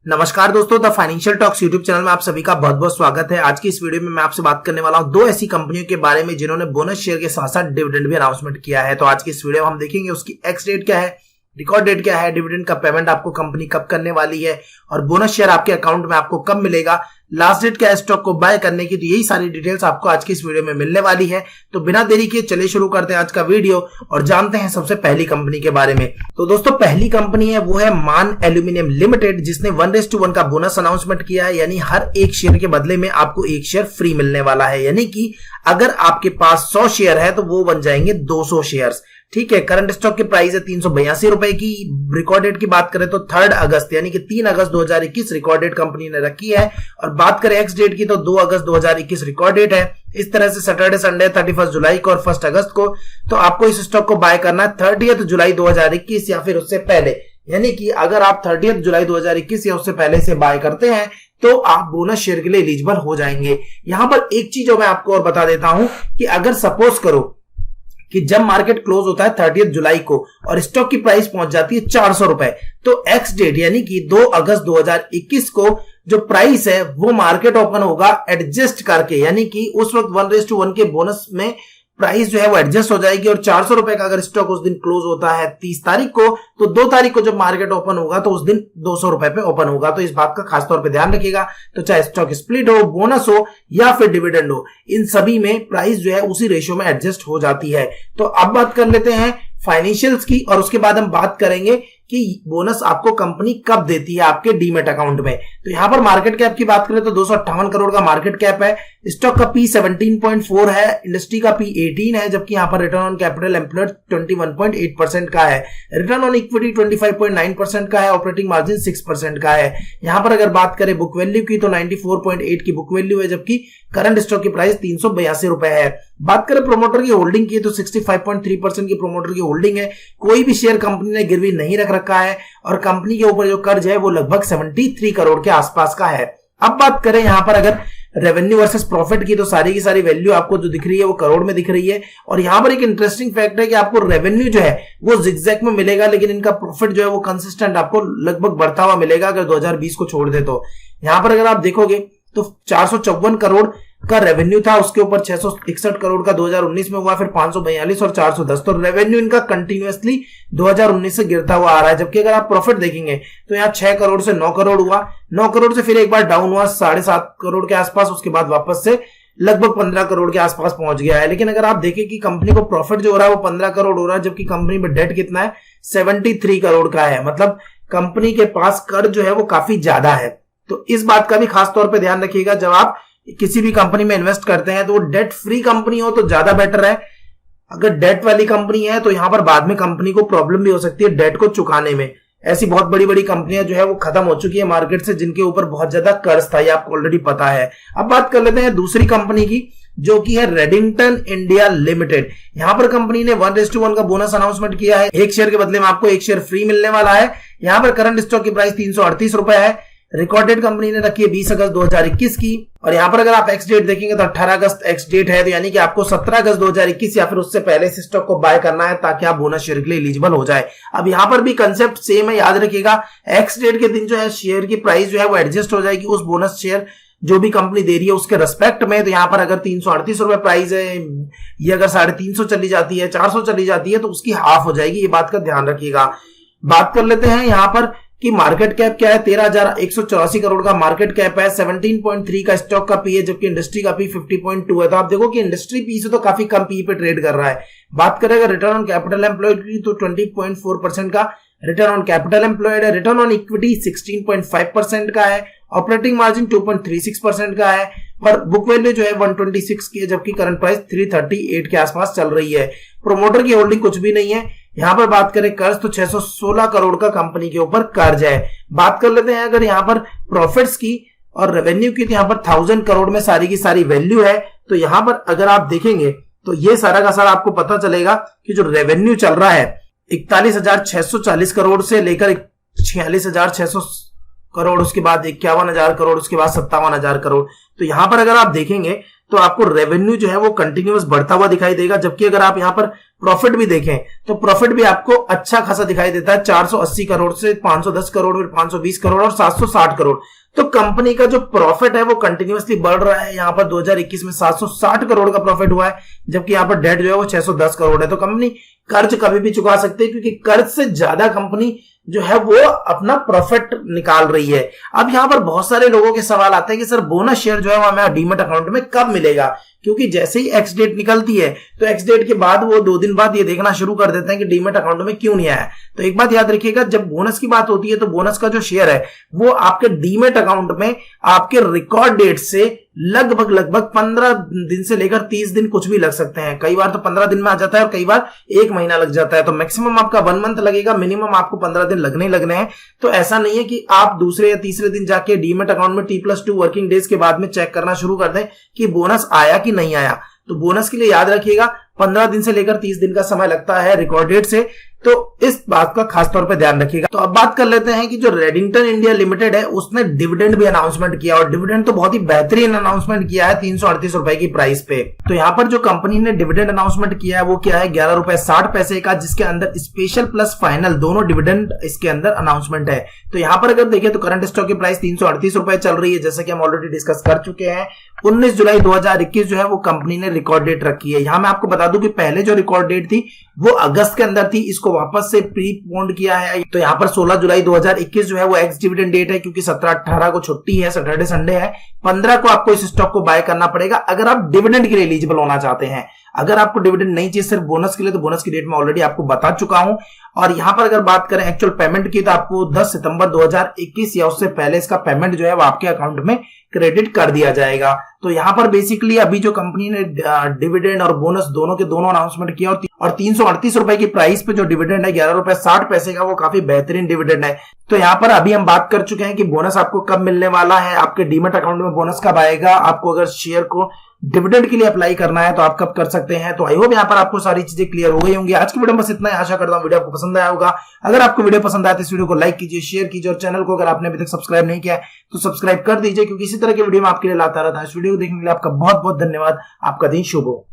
नमस्कार दोस्तों, the financial talks YouTube channel में आप सभी का बहुत बहुत स्वागत है। आज की इस वीडियो में मैं आपसे बात करने वाला हूं दो ऐसी कंपनियों के बारे में जिन्होंने बोनस शेयर के साथ साथ डिविडेंड भी अनाउंसमेंट किया है। तो आज की इस वीडियो में हम देखेंगे उसकी एक्स डेट क्या है, रिकॉर्ड डेट क्या है, डिविडेंड का पेमेंट आपको कंपनी कब करने वाली है और बोनस शेयर आपके अकाउंट में आपको कब मिलेगा, लास्ट डेट क्या है स्टॉक को बाय करने की। तो यही सारी डिटेल्स आपको आज की इस वीडियो में मिलने वाली है। तो बिना देरी के चलिए शुरू करते हैं आज का वीडियो और जानते हैं सबसे पहली कंपनी के बारे में। तो दोस्तों पहली कंपनी है वो है मान एल्यूमिनियम लिमिटेड, जिसने 1:1 का बोनस अनाउंसमेंट किया है। यानी हर एक शेयर के बदले में आपको एक शेयर फ्री मिलने वाला है। यानी कि अगर आपके पास 100 शेयर है तो वो बन जाएंगे 200 शेयर्स। ठीक है, करंट स्टॉक की प्राइस है 382 रुपए की। रिकॉर्ड डेट की बात करें तो 3 अगस्त यानी कि 3 अगस्त 2021 रिकॉर्ड डेट कंपनी ने रखी है। और बात करें एक्स डेट की तो 2 अगस्त 2021 रिकॉर्ड डेट है। इस तरह से सैटरडे संडे 31 जुलाई को और 1 अगस्त को तो आपको इस स्टॉक को बाय करना है 30 जुलाई 2021 या फिर उससे पहले। यानी कि अगर आप 30 जुलाई 2021 या उससे पहले से बाय करते हैं तो आप बोनस शेयर के लिए एलिजिबल हो जाएंगे। यहां पर एक चीज मैं आपको और बता देता हूं कि अगर सपोज करो कि जब मार्केट क्लोज होता है 30 जुलाई को और स्टॉक की प्राइस पहुंच जाती है 400 रुपए, तो एक्स डेट यानी कि 2 अगस्त 2021 को जो प्राइस है वो मार्केट ओपन होगा एडजस्ट करके। यानी कि उस वक्त 1:1 के बोनस में प्राइस जो है वो एडजस्ट हो जाएगी और 400 रुपए का अगर स्टॉक उस दिन क्लोज होता है 30 तारीख को, तो 2 तारीख को जब मार्केट ओपन होगा तो उस दिन 200 रुपए पे ओपन होगा। तो इस बात का खास तौर पे ध्यान रखिएगा। तो चाहे स्टॉक स्प्लिट हो, बोनस हो या फिर डिविडेंड हो, इन सभी में प्राइस जो है उसी रेशियो में एडजस्ट हो जाती है। तो अब बात कर लेते हैं फाइनेंशियल्स की और उसके बाद हम बात करेंगे कि बोनस आपको कंपनी कब देती है आपके डीमेट अकाउंट में। तो यहां पर मार्केट कैप की बात करें तो 258 करोड़ का मार्केट कैप है। स्टॉक का पी 17.4 है, इंडस्ट्री का पी 18 है, जबकि यहां पर रिटर्न ऑन कैपिटल एम्प्लॉयड 21.8% का है, रिटर्न ऑन इक्विटी 25.9% का है, ऑपरेटिंग मार्जिन 6% का है। यहां पर अगर बात करें बुक वैल्यू की तो 94.8 की बुक वैल्यू है, जबकि करंट स्टॉक की प्राइस 382 रुपए है। बात करें प्रोमोटर की होल्डिंग की तो 65.3% की प्रोमोटर की होल्डिंग है। कोई भी शेयर कंपनी ने गिरवी नहीं रखा है और कंपनी के ऊपर जो कर्ज है वो लगभग 73 करोड़ के आसपास का है। अब बात करें यहां पर अगर रेवेन्यू वर्सेस प्रॉफिट की तो सारी की सारी वैल्यू आपको जो दिख रही है वो करोड़ में दिख रही है। और यहां पर एक इंटरेस्टिंग फैक्ट है कि आपको रेवेन्यू जो है वो जिगजैग में मिलेगा, लेकिन इनका प्रॉफिट जो है वो कंसिस्टेंट आपको लगभग बढ़ता हुआ मिलेगा अगर 2020 को छोड़ दे तो। यहां पर अगर आप देखोगे तो 454 करोड़ का रेवेन्यू था, उसके ऊपर 661 करोड़ का 2019 में हुआ, फिर 542 और 410। तो रेवेन्यू इनका कंटिन्यूअसली 2019 से गिरता हुआ आ रहा है। जबकि अगर आप प्रॉफिट देखेंगे तो यहाँ 6 करोड़ से 9 करोड़ हुआ, 9 करोड़ से फिर एक बार डाउन हुआ 7.5 करोड़ के आसपास, उसके बाद वापस से लगभग 15 करोड़ के आसपास पहुंच गया है। लेकिन अगर आप देखें कि कंपनी को प्रॉफिट जो हो रहा है वो 15 करोड़ हो रहा है, जबकि कंपनी में डेट कितना है 73 करोड़ का है। मतलब कंपनी के पास कर्ज जो है वो काफी ज्यादा है। तो इस बात का भी खास तौर पर ध्यान रखिएगा। जब आप किसी भी कंपनी में इन्वेस्ट करते हैं तो वो डेट फ्री कंपनी हो तो ज्यादा बेटर है। अगर डेट वाली कंपनी है तो यहां पर बाद में कंपनी को प्रॉब्लम भी हो सकती है डेट को चुकाने में। ऐसी बहुत बड़ी बड़ी कंपनियां जो है वो खत्म हो चुकी है मार्केट से, जिनके ऊपर बहुत ज्यादा कर्ज था, ये आपको ऑलरेडी पता है। अब बात कर लेते हैं दूसरी कंपनी की जो कि है रेडिंगटन इंडिया लिमिटेड। यहां पर कंपनी ने 1:1 का बोनस अनाउंसमेंट किया है। एक शेयर के बदले में आपको एक शेयर फ्री मिलने वाला है। यहां पर करंट स्टॉक की प्राइस 338 रुपए है। रिकॉर्ड डेट कंपनी ने रखी है 20 अगस्त 2021 की। और यहां पर अगर आप एक्स डेट देखेंगे तो 18 अगस्त एक्स डेट है। तो यानी कि आपको 17 अगस्त 2021 या फिर उससे पहले से स्टॉक को बाय करना है ताकि आप बोनस शेयर के लिए एलिजिबल हो जाए। अब यहां पर भी कंसेप्ट सेम है, याद रखिएगा। एक्स डेट के दिन जो है शेयर की प्राइस जो है वो एडजस्ट हो जाएगी उस बोनस शेयर जो भी कंपनी दे रही है उसके रेस्पेक्ट में। तो यहां पर अगर 338 रुपए प्राइस है, ये अगर 350 चली जाती है, 400 चली जाती है तो उसकी हाफ हो जाएगी। ये बात का ध्यान रखिएगा। बात कर लेते हैं यहां पर कि मार्केट कैप क्या है। 13,184 करोड़ का मार्केट कैप है। 17.3 का स्टॉक का पी है, जबकि इंडस्ट्री का पी 50.2 है। तो आप देखो कि इंडस्ट्री पी से तो काफी कम पी पे ट्रेड कर रहा है। बात करेगा रिटर्न ऑन कैपिटल एम्प्लॉयड की तो 20.4% का रिटर्न ऑन कैपिटल एम्प्लॉयड है। रिटर्न ऑन इक्विटी 16.5% का है। ऑपरेटिंग मार्जिन 2.36% का है। और बुक वैल्यू जो है 126 की है, जबकि करंट प्राइस 338 के आसपास चल रही है। प्रोमोटर की होल्डिंग कुछ भी नहीं है। यहां पर बात करें कर्ज तो 616 करोड़ का कंपनी के ऊपर कर्ज है। बात कर लेते हैं अगर यहां पर प्रॉफिट्स की और रेवेन्यू की तो यहां पर 1000 करोड़ में सारी की सारी वैल्यू है। तो यहां पर अगर आप देखेंगे तो ये सारा का सारा आपको पता चलेगा कि जो रेवेन्यू चल रहा है 41,640 करोड़ से लेकर 46,600 करोड़, उसके बाद 51,000 करोड़, उसके बाद 57,000 करोड़। तो यहां पर अगर आप देखेंगे तो आपको रेवेन्यू जो है वो कंटिन्यूअस बढ़ता हुआ दिखाई देगा। जबकि अगर आप यहाँ पर प्रॉफिट भी देखें तो प्रॉफिट भी आपको अच्छा खासा दिखाई देता है, 480 करोड़ से 510 करोड़, फिर 520 करोड़ और 760 करोड़। तो कंपनी का जो प्रॉफिट है वो कंटिन्यूअसली बढ़ रहा है। यहाँ पर 2021 में 760 करोड़ का प्रॉफिट हुआ है, जबकि यहाँ पर डेट जो है वो 610 करोड़ है। तो कंपनी कर्ज कभी भी चुका सकती है, क्योंकि कर्ज से ज्यादा कंपनी जो है वो अपना प्रॉफिट निकाल रही है। अब यहाँ पर बहुत सारे लोगों के सवाल आते हैं कि सर बोनस शेयर जो है वो हमें डीमैट अकाउंट में कब मिलेगा, क्योंकि जैसे ही एक्स डेट निकलती है तो एक्स डेट के बाद वो 2 दिन बाद ये देखना शुरू कर देते हैं कि डीमैट अकाउंट में क्यों नहीं आया। तो एक बात याद रखिएगा, जब बोनस की बात होती है तो बोनस का जो शेयर है वो आपके डीमैट अकाउंट में आपके रिकॉर्ड डेट से लगभग 15 दिन से लेकर 30 दिन कुछ भी लग सकते हैं। कई बार तो 15 दिन में आ जाता है और कई बार 1 महीना लग जाता है। तो मैक्सिमम आपका 1 मंथ लगेगा, मिनिमम आपको 15 दिन लगने हैं। तो ऐसा नहीं है कि आप दूसरे या तीसरे दिन जाके डीमैट अकाउंट में T+2 वर्किंग डेज के बाद में चेक करना शुरू कर दें कि बोनस आया कि नहीं आया। तो बोनस के लिए याद रखिएगा 15 दिन से लेकर 30 दिन का समय लगता है रिकॉर्ड डेट से, तो इस बात का खास तौर पे ध्यान रखिएगा। तो अब बात कर लेते हैं कि जो रेडिंगटन इंडिया लिमिटेड है उसने डिविडेंड भी अनाउंसमेंट किया, और डिविडेंड तो बहुत ही बेहतरीन अनाउंसमेंट किया है 338 रुपए की प्राइस पे। तो यहाँ पर जो कंपनी ने डिविडेंड अनाउंसमेंट किया है वो क्या है, 11 रुपए 60 पैसे का, जिसके अंदर स्पेशल प्लस फाइनल दोनों डिविडेंड इसके अंदर अनाउंसमेंट है। तो यहाँ पर अगर देखें तो करंट स्टॉक की प्राइस 338 रुपए चल रही है, जैसा कि हम ऑलरेडी डिस्कस कर चुके हैं। 19 जुलाई 2021 जो है वो कंपनी ने रिकॉर्ड डेट रखी है। यहाँ मैं आपको बता दूं कि पहले जो रिकॉर्ड डेट थी वो अगस्त के अंदर थी, इसको वापस से प्रीपोन्ड किया है। तो यहाँ पर 16 जुलाई 2021 जो है वो एक्स डिविडेंड डेट है, क्योंकि 17-18 को छुट्टी है, सैटरडे संडे है। 15 को आपको इस स्टॉक को बाय करना पड़ेगा अगर आप डिविडेंड के लिए एलिजिबल होना चाहते हैं। अगर आपको डिविडेंड नहीं चाहिए सिर्फ बोनस के लिए, तो बोनस की डेट में ऑलरेडी आपको बता चुका हूं। और यहां पर अगर बात करें एक्चुअल पेमेंट की, तो आपको 10 सितंबर 2021 या उससे पहले इसका पेमेंट जो है वो आपके अकाउंट में क्रेडिट कर दिया जाएगा। तो यहां पर बेसिकली अभी जो कंपनी ने डिविडेंड और बोनस दोनों के दोनों अनाउंसमेंट किया, और 338 रुपए की प्राइस पे जो डिविडेंड है 11 रुपए 60 पैसे का, वो काफी बेहतरीन डिविडेंड है। तो यहाँ पर अभी हम बात कर चुके हैं कि बोनस आपको कब मिलने वाला है, आपके डीमैट अकाउंट में बोनस कब आएगा, आपको अगर शेयर को डिविडेंड के लिए अप्लाई करना है तो आप कब कर सकते हैं। तो आई होप यहाँ पर आपको सारी चीजें क्लियर हो गई होंगी। आज की वीडियो में बस इतना ही, आशा करता हूँ वीडियो आपको पसंद आया होगा। अगर आपको वीडियो पसंद आया तो इस वीडियो को लाइक कीजिए, शेयर कीजिए, और चैनल को अगर आपने अभी तक सब्सक्राइब नहीं किया है तो सब्सक्राइब कर दीजिए, क्योंकि इसी तरह की वीडियो में आपके लिए लाता रहता है। इस वीडियो को देखने के लिए आपका बहुत बहुत धन्यवाद। आपका दिन शुभ हो।